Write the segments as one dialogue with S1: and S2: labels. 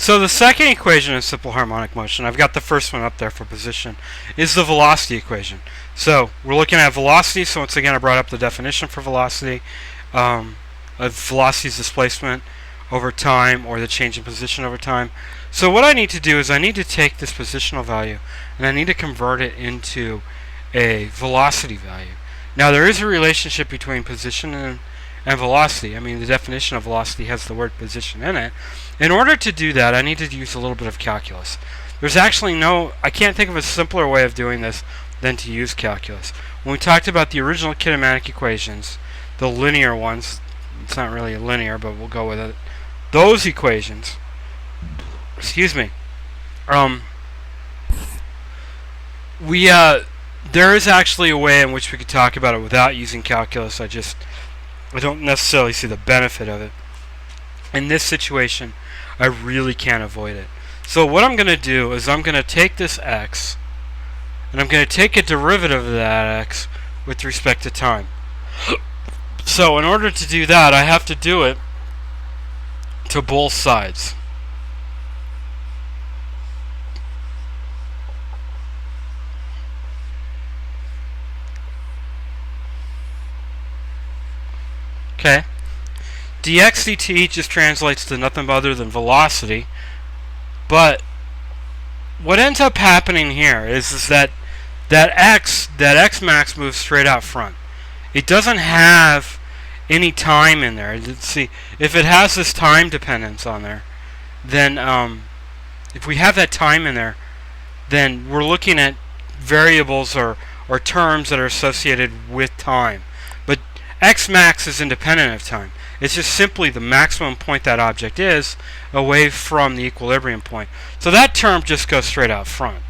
S1: So the second equation in simple harmonic motion, I've got the first one up there for position, is the velocity equation. So we're looking at velocity, so once again I brought up the definition for velocity. Velocity is displacement over time, or the change in position over time. So what I need to do is I need to take this positional value and I need to convert it into a velocity value. Now there is a relationship between position and velocity. I mean, the definition of velocity has the word position in it. In order to do that, I need to use a little bit of calculus. There's actually I can't think of a simpler way of doing this than to use calculus. When we talked about the original kinematic equations, the linear ones, it's not really linear, but we'll go with it. Those equations, excuse me, there is actually a way in which we could talk about it without using calculus. I don't necessarily see the benefit of it. In this situation, I really can't avoid it. So what I'm going to do is I'm going to take this x, and I'm going to take a derivative of that x with respect to time. So in order to do that, I have to do it to both sides. Okay. dx dt just translates to nothing other than velocity. But what ends up happening here is that x max moves straight out front. It doesn't have any time in there. Let's see, if it has this time dependence on there, then if we have that time in there, then we're looking at variables or terms that are associated with time. But x max is independent of time. It's just simply the maximum point that object is away from the equilibrium point. So that term just goes straight out front.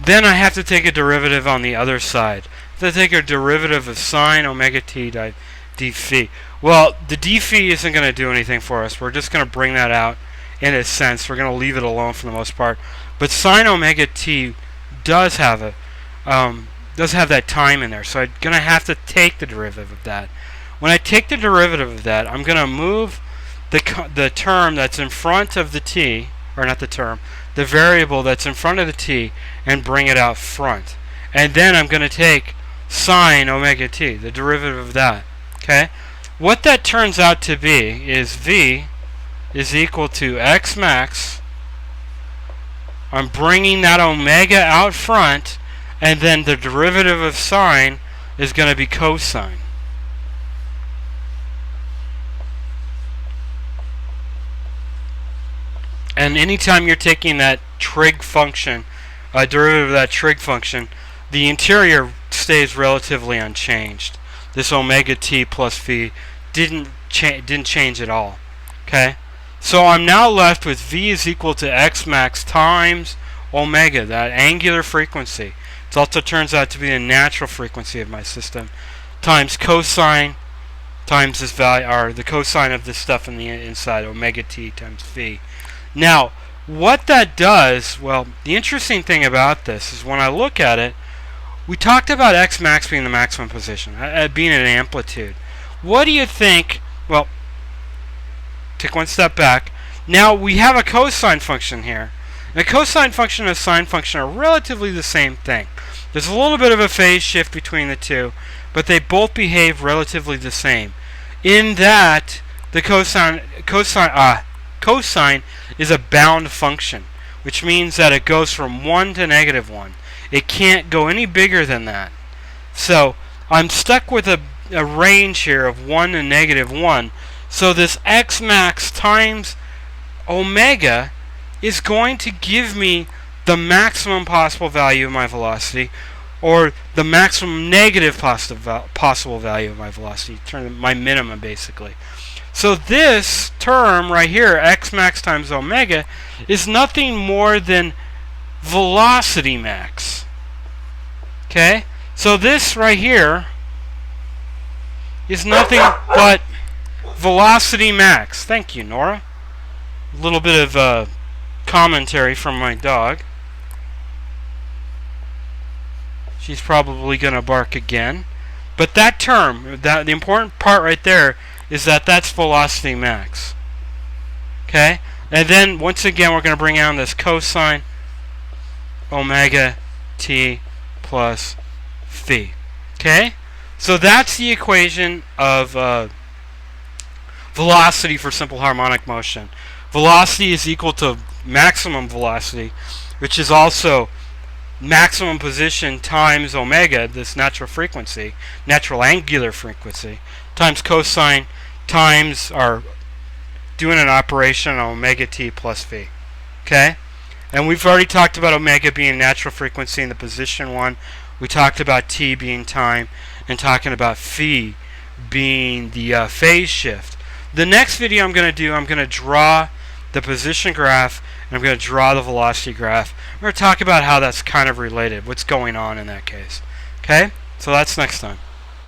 S1: Then I have to take a derivative on the other side. So I take a derivative of sine omega t d phi. Well, the d phi isn't going to do anything for us. We're just going to bring that out in a sense. We're going to leave it alone for the most part. But sine omega t does have that time in there. So I'm going to have to take the derivative of that. When I take the derivative of that, I'm going to move the term that's in front of the t, or not the term, the variable that's in front of the t, and bring it out front. And then I'm going to take sine omega t, the derivative of that. Okay? What that turns out to be is v is equal to x max. I'm bringing that omega out front, and then the derivative of sine is going to be cosine. And anytime you're taking that trig function, derivative of that trig function, the interior stays relatively unchanged. This omega t plus v didn't change at all. Okay, so I'm now left with v is equal to x max times omega, that angular frequency. It also turns out to be the natural frequency of my system, times cosine times this value, or the cosine of this stuff in the inside, omega t times v. Now, what that does, well, the interesting thing about this is when I look at it, we talked about x max being the maximum position, being an amplitude. What do you think? Well, take one step back. Now we have a cosine function here. And a cosine function and a sine function are relatively the same thing. There's a little bit of a phase shift between the two, but they both behave relatively the same. In that, the cosine is a bound function, which means that it goes from 1 to -1. It can't go any bigger than that. So I'm stuck with a range here of 1 to -1. So this x max times omega is going to give me the maximum possible value of my velocity, or the maximum negative possible value of my velocity, my minimum basically. So this term right here, x max times omega, is nothing more than velocity max. Okay? So this right here is nothing but velocity max. Thank you, Nora. A little bit of commentary from my dog. She's probably going to bark again. But that term, the important part right there, is that that's velocity max. Okay? And then, once again, we're going to bring on this cosine omega t plus phi. Okay? So that's the equation of velocity for simple harmonic motion. Velocity is equal to maximum velocity, which is also maximum position times omega, this natural frequency, natural angular frequency, times cosine times our doing an operation on omega t plus phi. Okay? And we've already talked about omega being natural frequency in the position one. We talked about t being time and talking about phi being the phase shift. The next video I'm going to draw the position graph and I'm going to draw the velocity graph. We're going to talk about how that's kind of related, what's going on in that case. Okay? So that's next time.